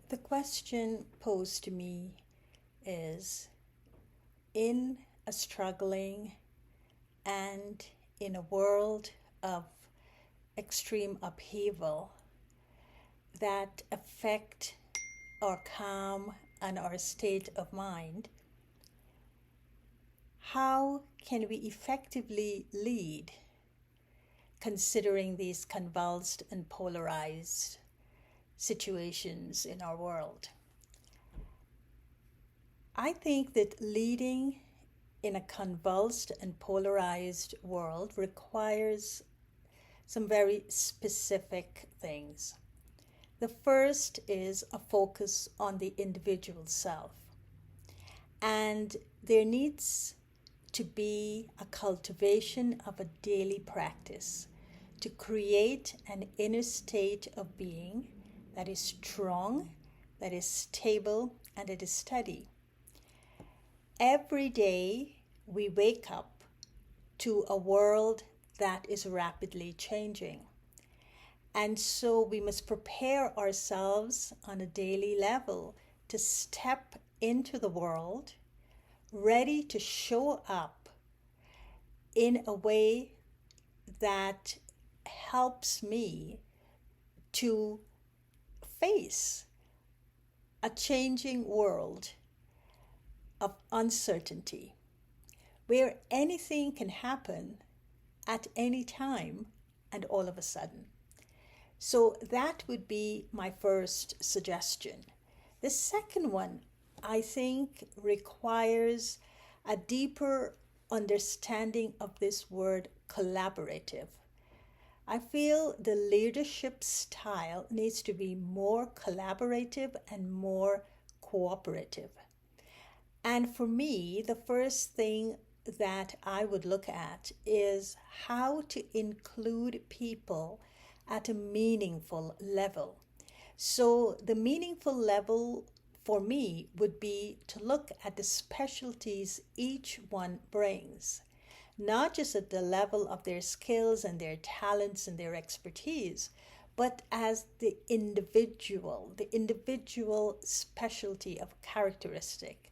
The question posed to me is, in a struggling and in a world of extreme upheaval that affect our calm and our state of mind, how can we effectively lead considering these convulsed and polarized situations in our world? I think that leading in a convulsed and polarized world requires some very specific things. The first is a focus on the individual self. And there needs to be a cultivation of a daily practice to create an inner state of being that is strong, that is stable, and it is steady. Every day we wake up to a world that is rapidly changing. And so we must prepare ourselves on a daily level to step into the world, ready to show up in a way that helps me to face a changing world of uncertainty, where anything can happen at any time and all of a sudden. So that would be my first suggestion. The second one, I think, requires a deeper understanding of this word collaborative. I feel the leadership style needs to be more collaborative and more cooperative. And for me, the first thing that I would look at is how to include people at a meaningful level. So the meaningful level for me would be to look at the specialties each one brings, not just at the level of their skills and their talents and their expertise, but as the individual specialty of characteristic.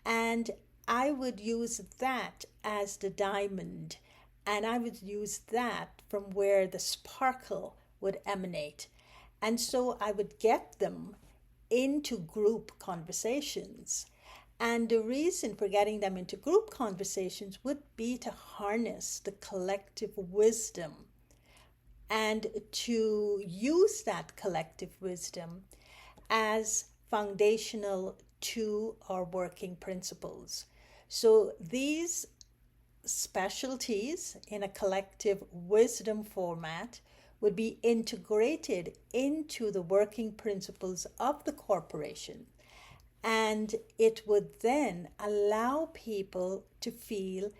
And I would use that as the diamond, and I would use that from where the sparkle would emanate. And so I would get them into group conversations. And the reason for getting them into group conversations would be to harness the collective wisdom and to use that collective wisdom as foundational to our working principles. So these specialties in a collective wisdom format would be integrated into the working principles of the corporation. And it would then allow people to feel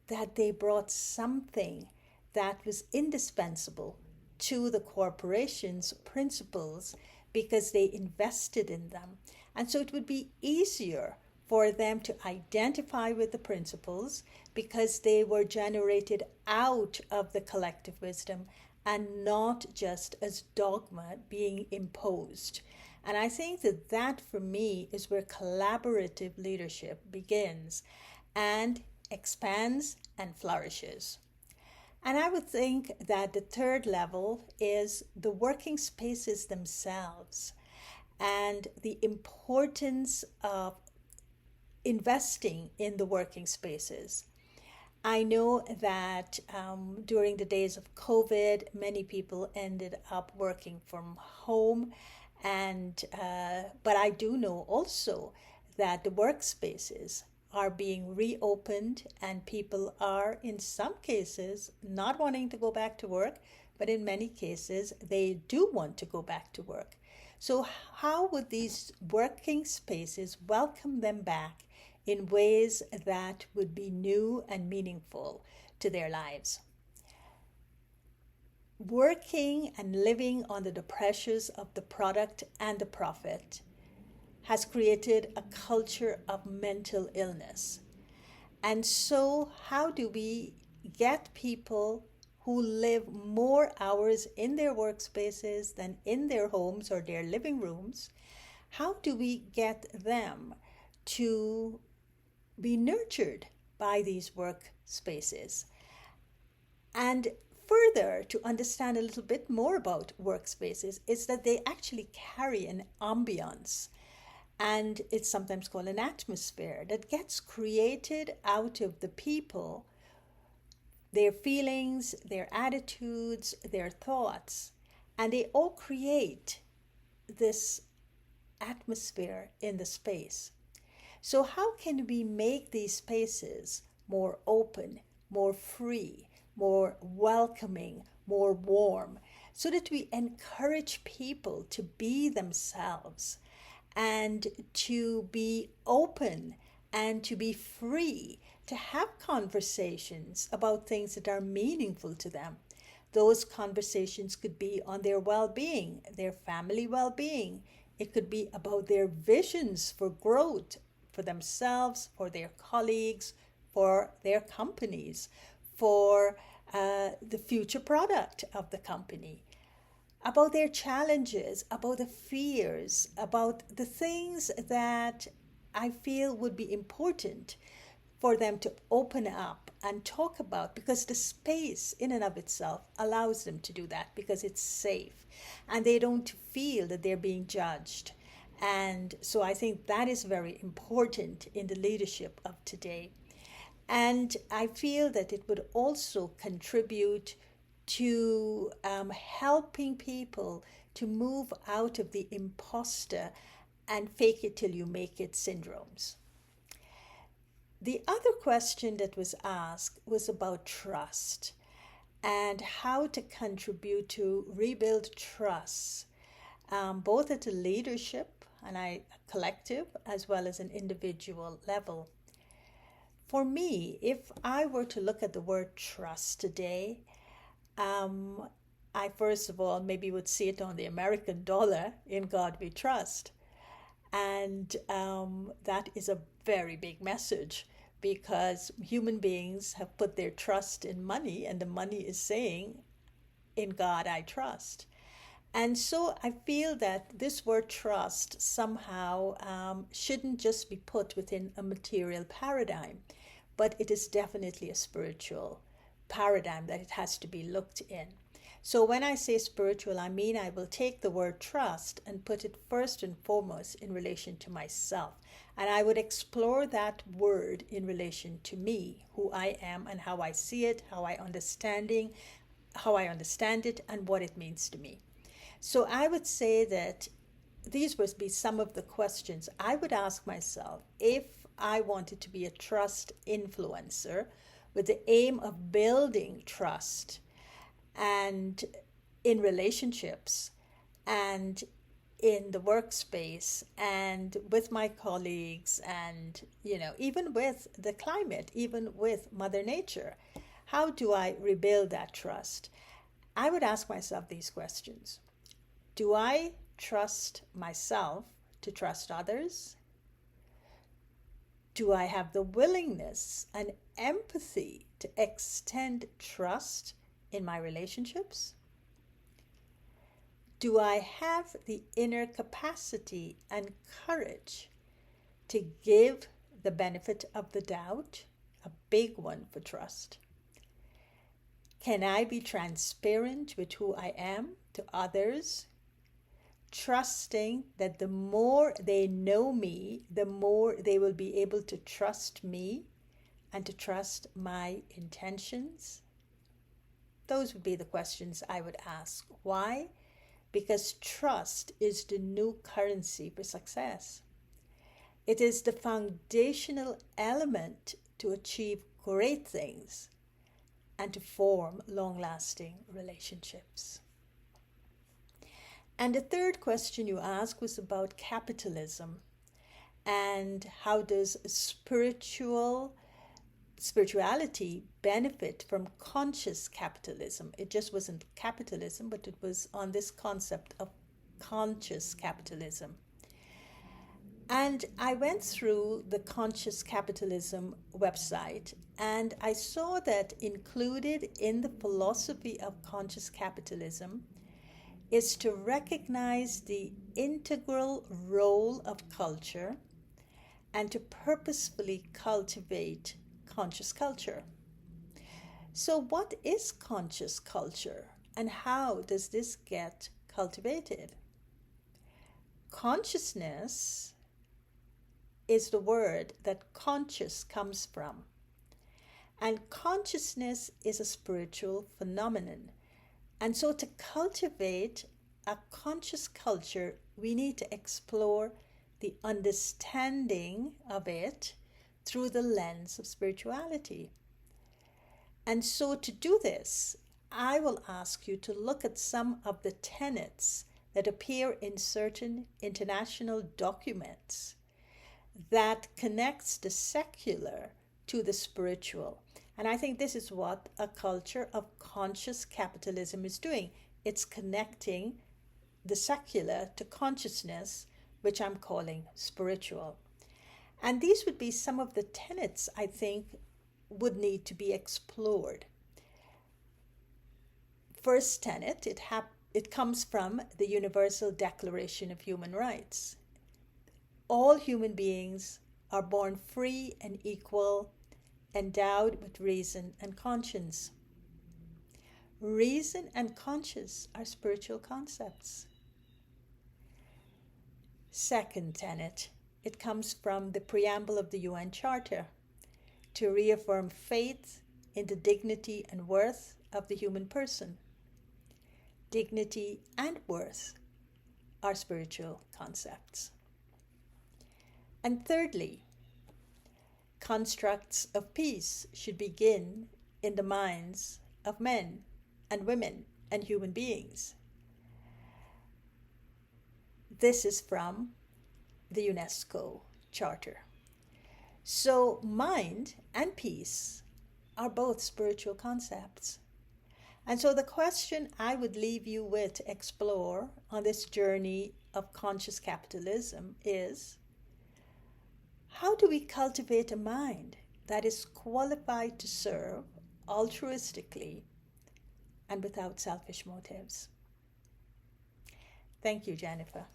that they brought something that was indispensable to the corporation's principles because they invested in them. And so it would be easier for them to identify with the principles because they were generated out of the collective wisdom and not just as dogma being imposed. And I think that that for me is where collaborative leadership begins and expands and flourishes. And I would think that the third level is the working spaces themselves and the importance of investing in the working spaces. I know that during the days of COVID, many people ended up working from home, but I do know also that the workspaces are being reopened and people are, in some cases, not wanting to go back to work, but in many cases, they do want to go back to work. So how would these working spaces welcome them back in ways that would be new and meaningful to their lives? Working and living under the pressures of the product and the profit has created a culture of mental illness. And so how do we get people who live more hours in their workspaces than in their homes or their living rooms? How do we get them to be nurtured by these work spaces? And further, to understand a little bit more about workspaces, is that they actually carry an ambiance, and it's sometimes called an atmosphere that gets created out of the people, their feelings, their attitudes, their thoughts, and they all create this atmosphere in the space. So how can we make these spaces more open, more free, more welcoming, more warm, so that we encourage people to be themselves and to be open and to be free to have conversations about things that are meaningful to them? Those conversations could be on their well-being, their family well-being. It could be about their visions for growth for themselves, for their colleagues, for their companies, for the future product of the company, about their challenges, about the fears, about the things that I feel would be important for them to open up and talk about, because the space in and of itself allows them to do that, because it's safe and they don't feel that they're being judged. And so I think that is very important in the leadership of today. And I feel that it would also contribute to helping people to move out of the imposter and fake it till you make it syndromes. The other question that was asked was about trust and how to contribute to rebuild trust, both at a leadership and a collective as well as an individual level. For me, if I were to look at the word trust today, I first of all maybe would see it on the American dollar, in God we trust. And that is a very big message, because human beings have put their trust in money, and the money is saying, in God I trust. And so I feel that this word trust somehow shouldn't just be put within a material paradigm, but it is definitely a spiritual paradigm that it has to be looked in. So when I say spiritual, I mean I will take the word trust and put it first and foremost in relation to myself. And I would explore that word in relation to me, who I am and how I see it, how I understand it, and what it means to me. So I would say that these would be some of the questions I would ask myself if I wanted to be a trust influencer with the aim of building trust and in relationships and in the workspace and with my colleagues and, even with the climate, even with Mother Nature. How do I rebuild that trust? I would ask myself these questions. Do I trust myself to trust others? Do I have the willingness and empathy to extend trust in my relationships? Do I have the inner capacity and courage to give the benefit of the doubt? A big one for trust. Can I be transparent with who I am to others? Trusting that the more they know me, the more they will be able to trust me and to trust my intentions? Those would be the questions I would ask. Why? Because trust is the new currency for success. It is the foundational element to achieve great things and to form long-lasting relationships. And the third question you asked was about capitalism and how does spirituality benefit from conscious capitalism. It just wasn't capitalism, but it was on this concept of conscious capitalism. And I went through the Conscious Capitalism website, and I saw that included in the philosophy of conscious capitalism is to recognize the integral role of culture and to purposefully cultivate conscious culture. So what is conscious culture and how does this get cultivated? Consciousness is the word that conscious comes from. And consciousness is a spiritual phenomenon. And so to cultivate a conscious culture, we need to explore the understanding of it through the lens of spirituality. And so to do this, I will ask you to look at some of the tenets that appear in certain international documents that connects the secular to the spiritual. And I think this is what a culture of conscious capitalism is doing. It's connecting the secular to consciousness, which I'm calling spiritual. And these would be some of the tenets I think would need to be explored. First tenet, it comes from the Universal Declaration of Human Rights. All human beings are born free and equal, endowed with reason and conscience. Reason and conscience are spiritual concepts. Second tenet, it comes from the preamble of the UN Charter to reaffirm faith in the dignity and worth of the human person. Dignity and worth are spiritual concepts. And thirdly, constructs of peace should begin in the minds of men and women and human beings. This is from the UNESCO Charter. So mind and peace are both spiritual concepts. And so the question I would leave you with to explore on this journey of conscious capitalism is, how do we cultivate a mind that is qualified to serve altruistically and without selfish motives? Thank you, Jennifer.